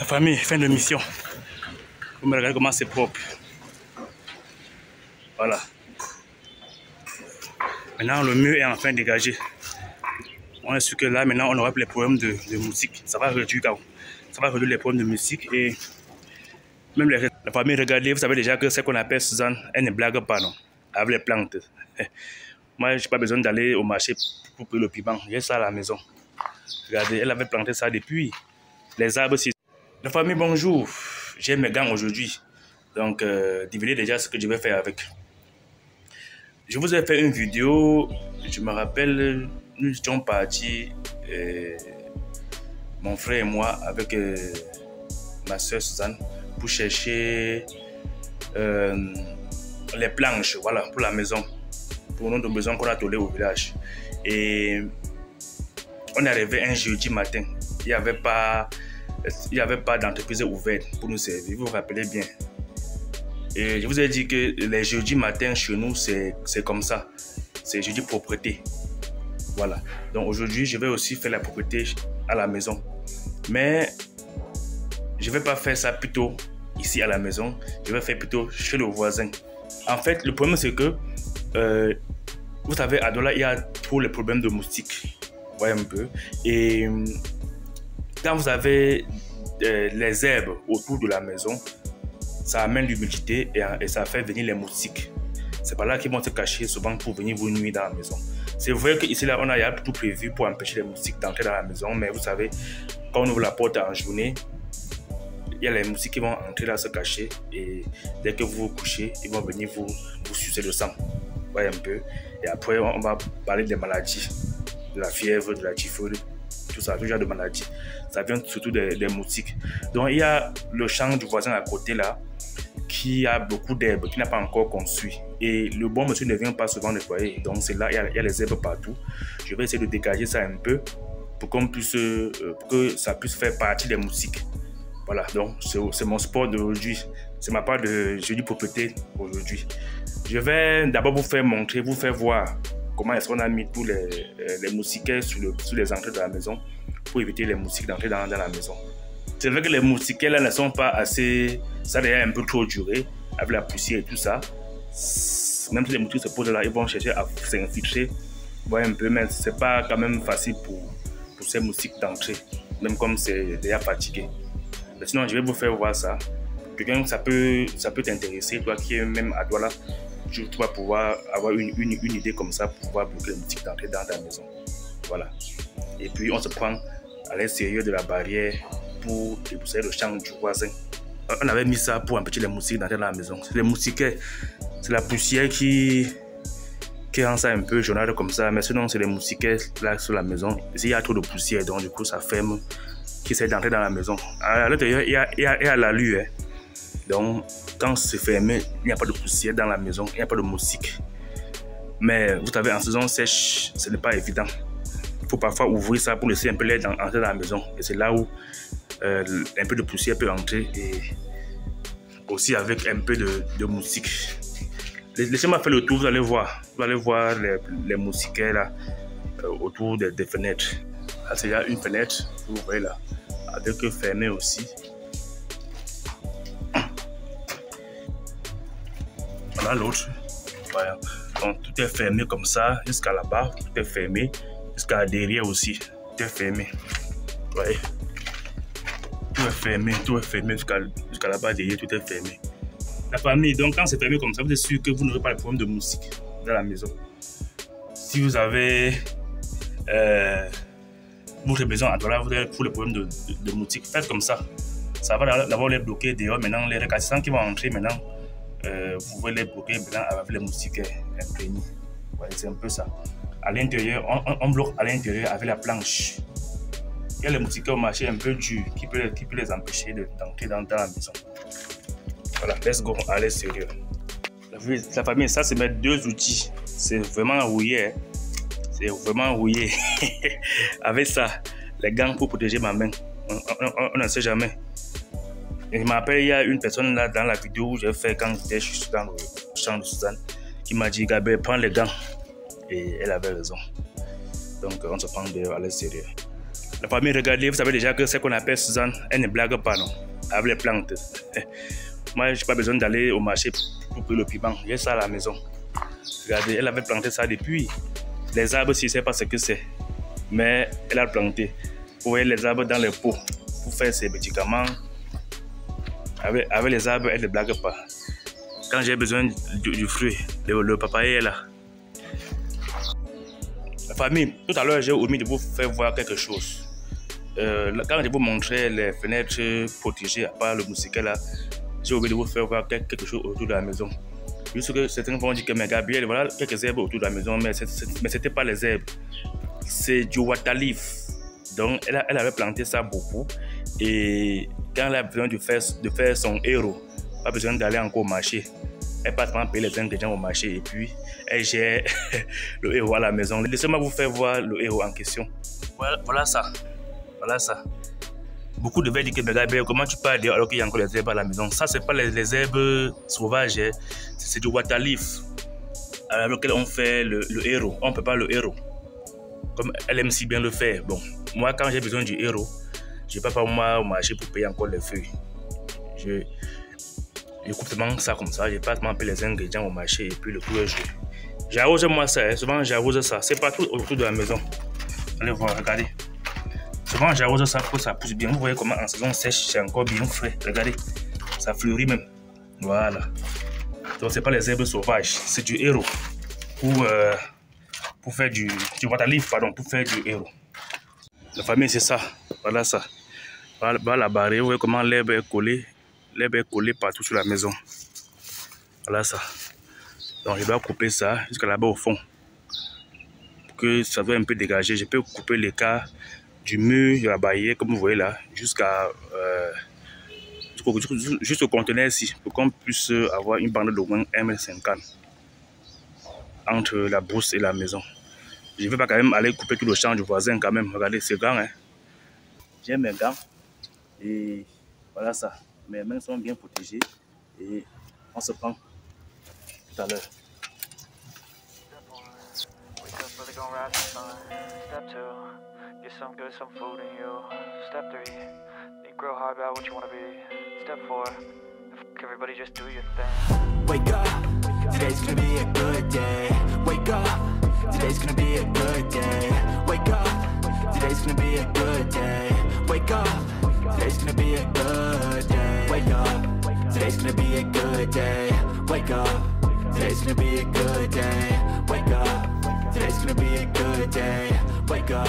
La famille, fin de mission. Vous me regardez comment c'est propre. Voilà. Maintenant, le mur est enfin dégagé. On est sûr que là, maintenant, on aura plus les problèmes de musique. Ça va réduire les problèmes de musique. Et même la famille, regardez, vous savez déjà que ce qu'on appelle Suzanne, elle ne blague pas, non, avec les plantes. Moi, je n'ai pas besoin d'aller au marché pour couper le piment. J'ai ça à la maison. Regardez, elle avait planté ça depuis. Les arbres, c'est... La famille, bonjour. J'ai mes gants aujourd'hui. Donc, devinez déjà ce que je vais faire avec. Je vous ai fait une vidéo. Je me rappelle, nous étions partis, mon frère et moi, avec ma soeur Suzanne, pour chercher les planches, voilà, pour la maison, pour notre besoin qu'on a tollé au village. Et on est arrivé un jeudi matin. Il n'y avait pas d'entreprise ouverte pour nous servir. Vous vous rappelez bien. Et je vous ai dit que les jeudis matins chez nous, c'est comme ça. C'est jeudi propreté. Voilà. Donc aujourd'hui, je vais aussi faire la propreté à la maison. Mais je ne vais pas faire ça plutôt ici à la maison. Je vais faire plutôt chez le voisin. En fait, le problème, c'est que, vous savez, à Douala, il y a trop les problèmes de moustiques. Vous voyez un peu. Et quand vous avez les herbes autour de la maison, ça amène l'humidité et ça fait venir les moustiques. C'est par là qu'ils vont se cacher souvent pour venir vous nuire dans la maison. C'est vrai qu'ici, là, on a tout prévu pour empêcher les moustiques d'entrer dans la maison, mais vous savez, quand on ouvre la porte en journée, il y a les moustiques qui vont entrer là se cacher et dès que vous vous couchez, ils vont venir vous sucer le sang. Vous voyez un peu. Et après, on va parler des maladies, de la fièvre, de la typhoïde, tout ça, tout genre de maladies. Ça vient surtout des moustiques. Donc, il y a le champ du voisin à côté là, qui a beaucoup d'herbes, qui n'a pas encore construit. Et le bon monsieur ne vient pas souvent nettoyer. Donc, c'est là, il y a les herbes partout. Je vais essayer de dégager ça un peu pour qu'on puisse, pour que ça puisse faire partie des moustiques. Voilà, donc c'est mon sport d'aujourd'hui. C'est ma part de jeudi propreté aujourd'hui. Je vais d'abord vous faire montrer, vous faire voir comment est-ce qu'on a mis tous les moustiquaires sur les entrées de la maison pour éviter les moustiques d'entrer dans la maison. C'est vrai que les moustiquaires là ne sont pas assez... Ça a un peu trop duré avec la poussière et tout ça. Même si les moustiques se posent là, ils vont chercher à s'infiltrer. Vous voyez un peu, mais c'est pas quand même facile pour ces moustiques d'entrer, même comme c'est déjà fatigué. Mais sinon, je vais vous faire voir ça. Quelqu'un, ça peut t'intéresser, toi qui es même à Douala, tu vas pouvoir avoir une idée comme ça pour pouvoir bloquer les moustiques d'entrer dans ta maison. Voilà. Et puis, on se prend à l'extérieur de la barrière pour dépousser le champ du voisin. On avait mis ça pour empêcher les moustiques d'entrer dans la maison. Les moustiquaires, c'est la poussière qui rend ça un peu jaunâtre comme ça. Mais sinon, c'est les moustiquaires là sur la maison. Ici, il y a trop de poussière, donc du coup, ça ferme, qui essaie d'entrer dans la maison. À l'intérieur, il y a l'allure. Hein. Donc, quand c'est fermé, il n'y a pas de poussière dans la maison, il n'y a pas de moustiques. Mais vous savez, en saison sèche, ce n'est pas évident. Il faut parfois ouvrir ça pour laisser un peu l'air entrer dans la maison. Et c'est là où un peu de poussière peut entrer et aussi avec un peu de moustiques. Laissez-moi faire le tour, vous allez voir. Vous allez voir les moustiquaires là, autour des fenêtres. Là, c'est déjà une fenêtre, vous voyez là, avec fermé aussi. Voilà l'autre. Voilà. Donc tout est fermé comme ça, jusqu'à là-bas, tout est fermé. Jusqu'à derrière aussi, tout est fermé. Vous voyez. Tout est fermé jusqu'à là-bas, derrière, tout est fermé. La famille, donc quand c'est fermé comme ça, vous êtes sûr que vous n'aurez pas de problème de moustiques dans la maison. Si vous avez votre maison à Douala, vous avez pour le problème de moustiques, faites comme ça. Ça va d'abord les bloquer dehors, maintenant les récalcitrants qui vont entrer maintenant, vous pouvez les bloquer maintenant avec les moustiques imprégnés. C'est un peu ça. À l'intérieur, on bloque à l'intérieur avec la planche. Il y a les moustiquaires au marché un peu durs qui peut les empêcher d'entrer dans la maison. Voilà, let's go à l'extérieur. La famille, ça c'est mes deux outils. C'est vraiment rouillé. Hein. C'est vraiment rouillé. Avec ça, les gants pour protéger ma main. On ne sait jamais. Et je me rappelle, il y a une personne là dans la vidéo où j'ai fait quand j'étais dans le champ de Suzanne qui m'a dit Gabriel, prends les gants. Et elle avait raison. Donc on se prend dehors à l'extérieur. La famille, regardez, vous savez déjà que ce qu'on appelle Suzanne, elle ne blague pas, non, avec les plantes. Moi, je n'ai pas besoin d'aller au marché pour le piment. J'ai ça à la maison. Regardez, elle avait planté ça depuis. Les arbres, je ne sais pas ce que c'est, mais elle a planté. Vous voyez les arbres dans les pots pour faire ses médicaments. Avec les arbres, elle ne blague pas. Quand j'ai besoin du fruit, le papaye est là. La famille, tout à l'heure, j'ai omis de vous faire voir quelque chose. Quand je vous montrais les fenêtres protégées, à part le mousquet là, j'ai oublié de vous faire voir quelque chose autour de la maison. Juste que certains vont dire que mais Gabriel, voilà quelques herbes autour de la maison, mais ce n'était pas les herbes. C'est du water leaf. Donc elle avait planté ça beaucoup. Et quand elle a besoin de faire son héros, pas besoin d'aller encore au marché. Elle passe par payer les ingrédients au marché et puis elle gère le héros à la maison. Laissez-moi vous faire voir le héros en question. Voilà ça. Voilà ça. Beaucoup de dire que Gabriel, comment tu parles alors qu'il y a encore les herbes à la maison? Ça, c'est pas les herbes sauvages, hein. C'est du water leaf avec lequel on fait le héros. On ne peut pas le héros. Comme elle aime si bien le faire. Bon, moi, quand j'ai besoin du héros, je ne vais pas moi au marché pour payer encore les feuilles. Je coupe seulement ça comme ça. Je passe un peu les ingrédients au marché et puis le tout est joué. J'arrose moi ça. Hein. Souvent, j'arrose ça. C'est partout autour de la maison. Allez voir, regardez. Souvent, j'arrose ça pour que ça pousse bien. Vous voyez comment en saison sèche, c'est encore bien frais. Regardez, ça fleurit même. Voilà. Donc, ce n'est pas les herbes sauvages. C'est du héros. Pour faire du water leaf, pardon, pour faire du héros. La famille, c'est ça. Voilà ça. Voilà la barrière. Vous voyez comment l'herbe est collée. L'herbe est collée partout sur la maison. Voilà ça. Donc, je dois couper ça jusqu'à là-bas au fond. Pour que ça soit un peu dégagé. Je peux couper l'écart du mur de la barrière, comme vous voyez là, jusqu'au conteneur ici, pour qu'on puisse avoir une bande d'au moins 1,50 m entre la brousse et la maison. Je ne vais pas quand même aller couper tout le champ du voisin quand même. Regardez, c'est grand, hein. J'ai mes gants et voilà ça. Mes mains sont bien protégées et on se prend tout à l'heure. Get some good, some food in you. Step 3, think real hard about what you want to be. Step 4, everybody just do your thing. Wake up, today's gonna be a good day. Wake up, today's gonna be a good day. Wake up, today's gonna be a good day. Wake up, today's gonna be a good day. Wake up, today's gonna be a good day. Wake up, today's gonna be a good day. Wake up, today's gonna be a good day. Wake up.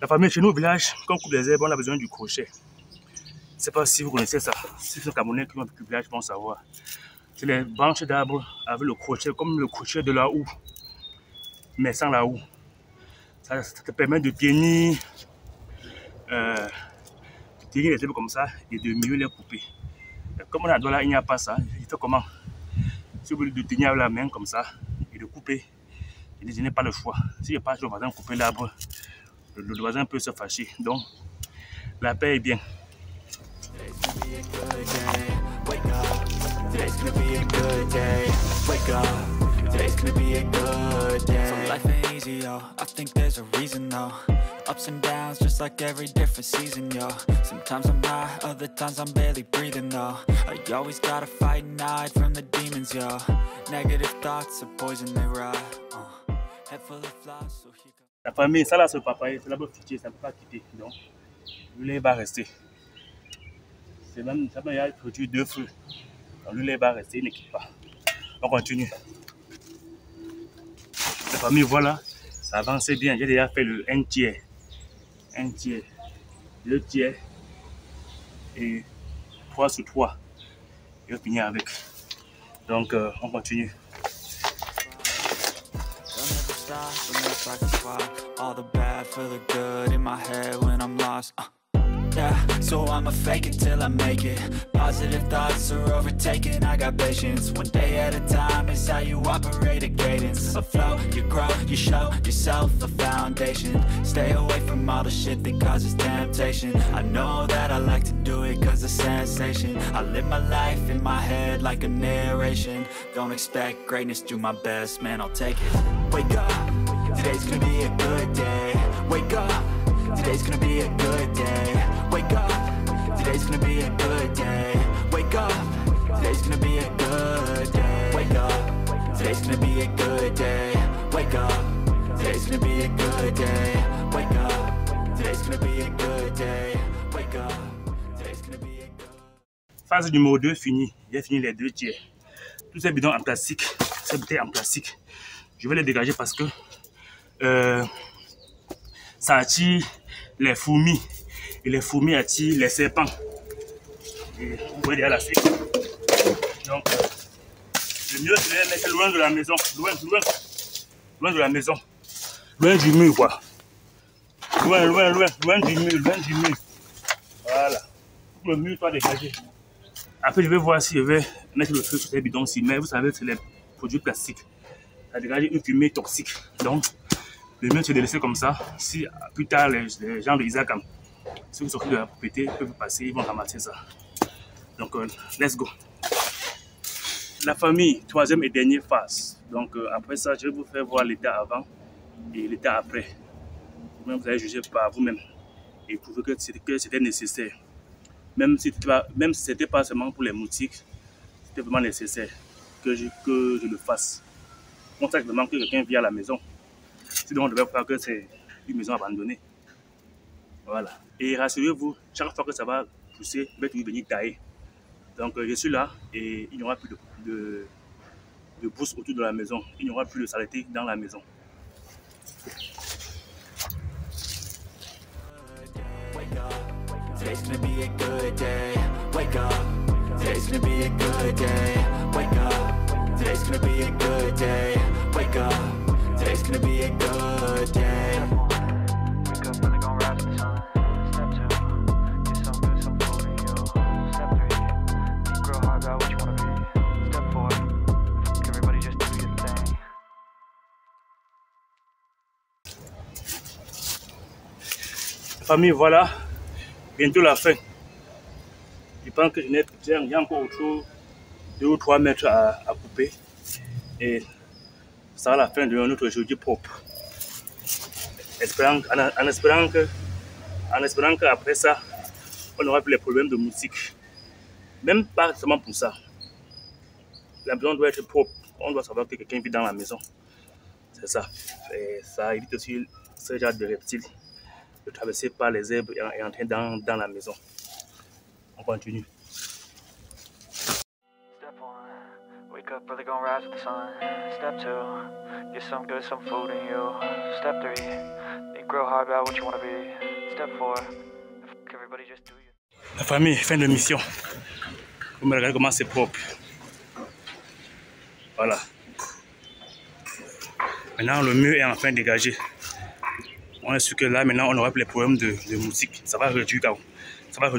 La famille, chez nous au village, quand on coupe les herbes, on a besoin du crochet. Je ne sais pas si vous connaissez ça. Si les Camerounais qui ont vécu au village vont savoir. C'est les branches d'arbres avec le crochet, comme le crochet de la houe, mais sans la houe. Ça te permet de tenir les herbes comme ça et de mieux les couper. Comme on a là, il n'y a pas ça. Il fait comment? Si vous voulez de tenir avec la main comme ça et de couper. Je n'ai pas le choix. Si je passe le voisin couper l'arbre, le voisin peut se fâcher. Donc, la paix est bien. Life ain't easy, yo. I think there's a reason, though. Ups and downs, just like every different season, yo. Sometimes I'm high, other times I'm barely breathing, though. I always gotta fight and hide from the demons, yo. Negative thoughts are poison, they rot. La famille, ça là, c'est le papaye, c'est là-bas foutu, ça ne peut pas quitter. Donc, le lait va rester. C'est même, ça va y avoir produit 2 fruits. Donc, le lait va rester, il ne quitte pas. On continue. La famille, voilà, ça avance bien. J'ai déjà fait le 1 tiers. 1 tiers, 2 tiers et 3 sur 3. Je vais finir avec. Donc, on continue. All the bad for the good in my head when I'm lost. Yeah, so I'ma fake it till I make it. Positive thoughts are overtaken, I got patience. One day at a time is how you operate a cadence. Afloat, you grow, you show yourself a foundation. Stay away from all the shit that causes temptation. I know that I like to do it cause it's sensation. I live my life in my head like a narration. Don't expect greatness, do my best, man, I'll take it. Wake up, today's gonna be a good day. Wake up, today's gonna be a good day. Wake up, today's gonna be a good day. Wake up, today's gonna be a good day. Wake up, today's gonna be a good day. Wake up, today's gonna be a good day. Wake up, today's gonna be a good day. Wake up, today's gonna be a good. Phase numéro 2 finie. J'ai fini les 2 tiers. Tous ces bidons en plastique, ces bouteilles en plastique, je vais les dégager parce que ça attire les fourmis. Et les fourmis attirent les serpents. Et vous voyez déjà la suite. Donc, le mieux c'est de les mettre loin de la maison. Loin de la maison. Loin du mur, quoi. Loin du mur. Voilà. Le mur soit dégagé. Après, je vais voir si je vais mettre le feu sur ces bidons-ci. Mais vous savez, c'est les produits plastiques. Ça dégage une fumée toxique. Donc, le mieux c'est de laisser comme ça. Si plus tard, les gens de Isakam, si vous sortez de la propriété, ils peuvent passer, ils vont ramasser ça. Donc, let's go. La famille, troisième et dernière phase. Donc, après ça, je vais vous faire voir l'état avant et l'état après. Vous allez juger par vous-même et prouver que c'était nécessaire. Même si ce n'était pas seulement pour les moustiques, c'était vraiment nécessaire que je le fasse. On sait vraiment que quelqu'un vient à la maison. Sinon, on devait croire que c'est une maison abandonnée. Voilà. Et rassurez-vous, chaque fois que ça va pousser, je vais toujours venir tailler. Donc, je suis là et il n'y aura plus de bouse autour de la maison. Il n'y aura plus de saleté dans la maison. Today's gonna be a good day. Wake up. Today's gonna be a good day. Wake up. Today's gonna be a good day. Wake up. Today's gonna be a good day. Wake up, really gonna rise with the sun. Step 2, get some good, some food in you. Step 3, think real hard about what you wanna be. Step 4, everybody just do your thing. Famille, voilà. Bientôt la fin. Je pense que j'ai encore autour 2 ou 3 mètres à couper. Et ça sera la fin de notre jeudi propre. En espérant qu'après ça, on n'aura plus les problèmes de moustiques. Même pas seulement pour ça. La maison doit être propre. On doit savoir que quelqu'un vit dans la maison. C'est ça. Et ça évite aussi ce genre de reptiles de traverser par les herbes et entrer dans la maison. On continue. Step 1, wake up early, gonna rise with the sun. Step 2, get some good, some food in you. Step 3, think real hard about what you wanna be. Step 4, everybody just do your. La famille, fin de mission. Vous me regardez comment c'est propre. Voilà. Maintenant, le mur est enfin dégagé. On est sûr que là, maintenant, on n'aura plus les problèmes de moustiques. Ça va réduire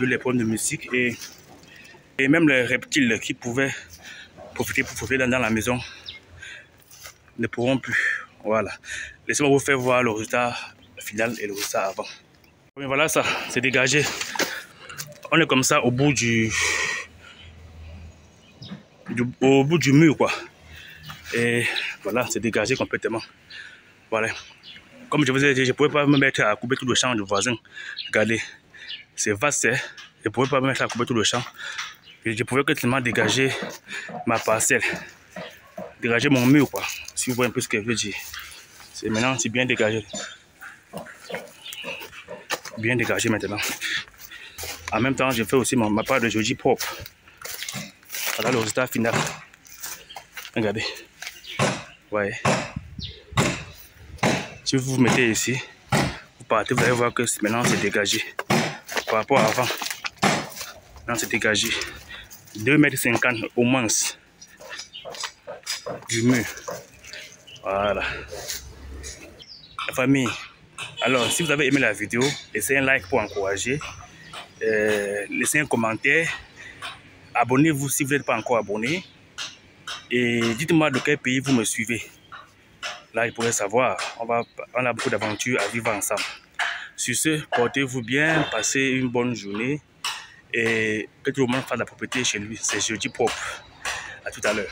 les problèmes de moustiques et même les reptiles qui pouvaient profiter dans la maison ne pourront plus. Voilà. Laissez-moi vous faire voir le résultat final et le résultat avant. Mais voilà, ça, c'est dégagé. On est comme ça au bout du mur, quoi. Et voilà, c'est dégagé complètement. Voilà. Comme je vous ai dit, je ne pouvais pas me mettre à couper tout le champ du voisin. Regardez, c'est vaste, je ne pouvais pas me mettre à couper tout le champ. Et je pouvais que seulement dégager ma parcelle. Dégager mon mur, quoi. Si vous voyez un peu ce que je veux dire. Maintenant, c'est bien dégagé. Bien dégagé maintenant. En même temps, je fais aussi ma part de jeudi propre. Voilà le résultat final. Regardez. Ouais. Si vous vous mettez ici, vous partez, vous allez voir que maintenant c'est dégagé. Par rapport à avant, maintenant c'est dégagé. 2,50 m au moins du mur. Voilà. La famille. Alors, si vous avez aimé la vidéo, laissez un like pour encourager. Laissez un commentaire. Abonnez-vous si vous n'êtes pas encore abonné. Et dites-moi de quel pays vous me suivez. Là, il pourrait savoir. On a beaucoup d'aventures à vivre ensemble. Sur ce, portez-vous bien, passez une bonne journée. Et que tout le monde fasse la propriété chez lui. C'est jeudi propre. À tout à l'heure.